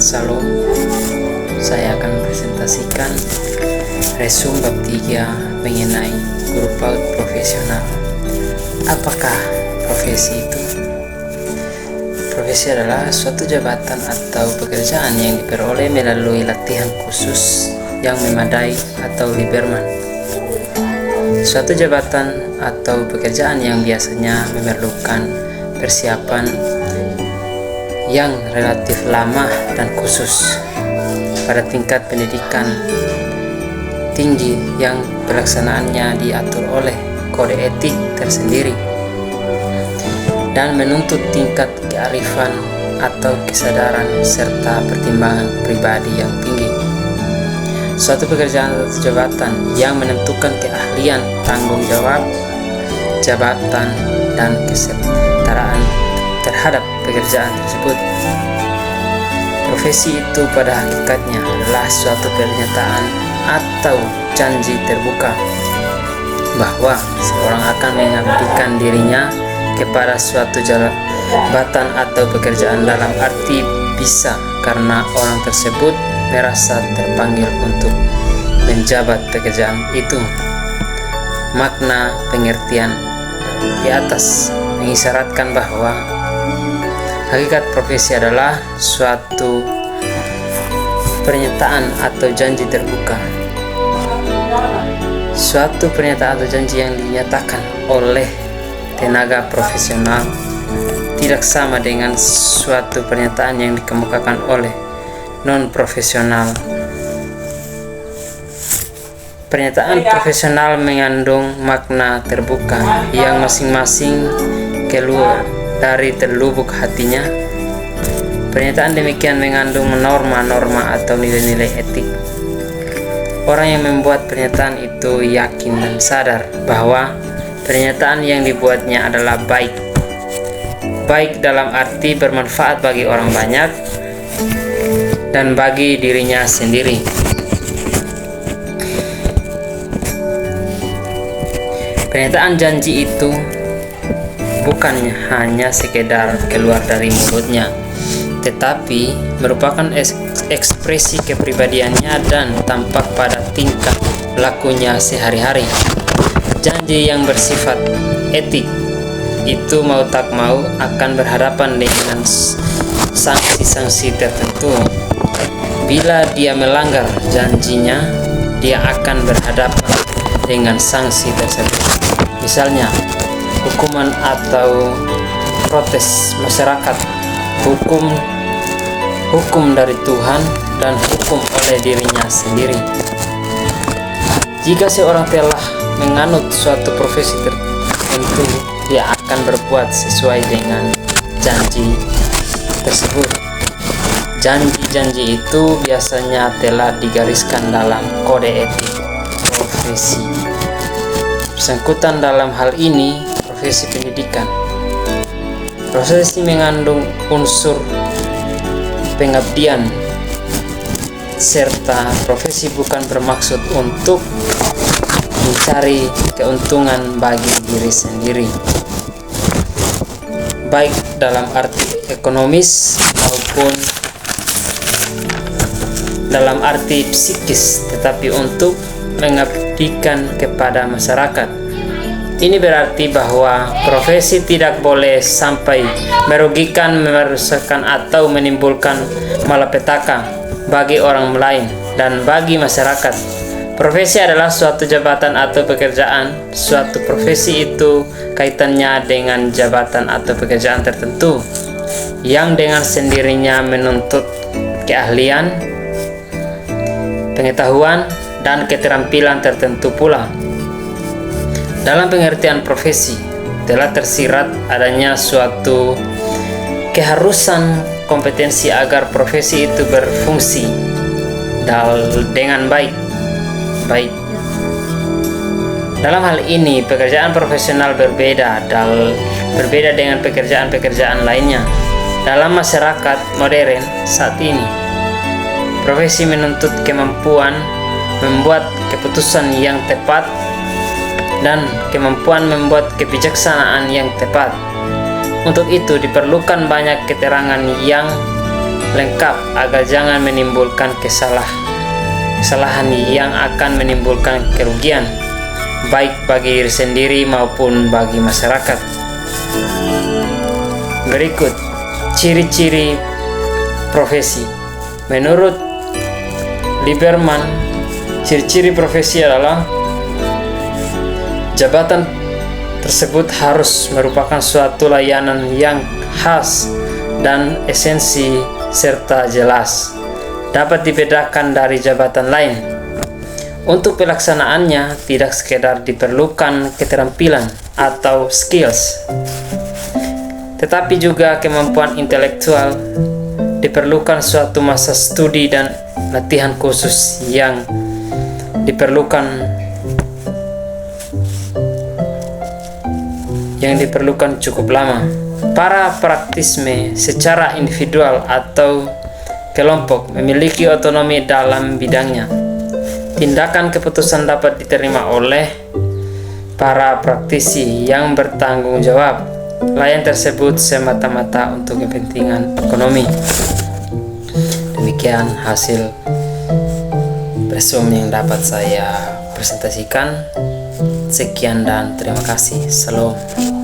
Salam, saya akan presentasikan resume bab 3 mengenai guru PAUD profesional. Apakah profesi itu? Profesi adalah suatu jabatan atau pekerjaan yang diperoleh melalui latihan khusus yang memadai atau Lieberman. Suatu jabatan atau pekerjaan yang biasanya memerlukan persiapan yang relatif lama dan khusus pada tingkat pendidikan tinggi yang pelaksanaannya diatur oleh kode etik tersendiri dan menuntut tingkat kearifan atau kesadaran serta pertimbangan pribadi yang tinggi. Suatu pekerjaan atau jabatan yang menentukan keahlian, tanggung jawab, jabatan, dan kesetaraan terhadap pekerjaan tersebut. Profesi itu pada hakikatnya adalah suatu pernyataan atau janji terbuka bahwa seorang akan mengabdikan dirinya kepada suatu jabatan atau pekerjaan, dalam arti bisa karena orang tersebut merasa terpanggil untuk menjabat pekerjaan itu. Makna pengertian di atas mengisyaratkan bahwa hakikat profesi adalah suatu pernyataan atau janji terbuka. Suatu pernyataan atau janji yang dinyatakan oleh tenaga profesional tidak sama dengan suatu pernyataan yang dikemukakan oleh non-profesional. Pernyataan profesional mengandung makna terbuka yang masing-masing keluar dari terlubuk hatinya. Pernyataan demikian mengandung norma-norma atau nilai-nilai etik. Orang yang membuat pernyataan itu yakin dan sadar bahwa pernyataan yang dibuatnya adalah baik dalam arti bermanfaat bagi orang banyak dan bagi dirinya sendiri. Pernyataan janji itu bukan hanya sekedar keluar dari mulutnya, tetapi merupakan ekspresi kepribadiannya dan tampak pada tingkah lakunya sehari-hari. Janji yang bersifat etik itu mau tak mau akan berhadapan dengan sanksi-sanksi tertentu. Bila dia melanggar janjinya, dia akan berhadapan dengan sanksi tersebut. Misalnya, hukuman atau protes masyarakat, hukum dari Tuhan, dan hukum oleh dirinya sendiri. Jika seorang telah menganut suatu profesi tertentu, dia akan berbuat sesuai dengan janji tersebut. Janji-janji itu biasanya telah digariskan dalam kode etik profesi. Bersangkutan dalam hal ini profesi pendidikan. Profesi mengandung unsur pengabdian, serta profesi bukan bermaksud untuk mencari keuntungan bagi diri sendiri, baik dalam arti ekonomis maupun dalam arti psikis, tetapi untuk mengabdikan kepada masyarakat. Ini berarti bahwa profesi tidak boleh sampai merugikan, merusakkan, atau menimbulkan malapetaka bagi orang lain dan bagi masyarakat. Profesi adalah suatu jabatan atau pekerjaan. Suatu profesi itu kaitannya dengan jabatan atau pekerjaan tertentu yang dengan sendirinya menuntut keahlian, pengetahuan, dan keterampilan tertentu pula. Dalam pengertian profesi, telah tersirat adanya suatu keharusan kompetensi agar profesi itu berfungsi dengan baik. Dalam hal ini, pekerjaan profesional berbeda dengan pekerjaan-pekerjaan lainnya. Dalam masyarakat modern saat ini, profesi menuntut kemampuan membuat keputusan yang tepat dan kemampuan membuat kebijaksanaan yang tepat. Untuk itu diperlukan banyak keterangan yang lengkap agar jangan menimbulkan kesalahan yang akan menimbulkan kerugian baik bagi diri sendiri maupun bagi masyarakat. Berikut ciri-ciri profesi. Menurut Lieberman, ciri-ciri profesi adalah jabatan tersebut harus merupakan suatu layanan yang khas dan esensi serta jelas, dapat dibedakan dari jabatan lain. Untuk pelaksanaannya tidak sekedar diperlukan keterampilan atau skills, tetapi juga kemampuan intelektual. Diperlukan suatu masa studi dan latihan khusus yang diperlukan cukup lama. Para praktisme secara individual atau kelompok memiliki otonomi dalam bidangnya. Tindakan keputusan dapat diterima oleh para praktisi yang bertanggung jawab. Layan tersebut semata-mata untuk kepentingan ekonomi. Demikian hasil resume yang dapat saya presentasikan. Sekian dan terima kasih. Salam.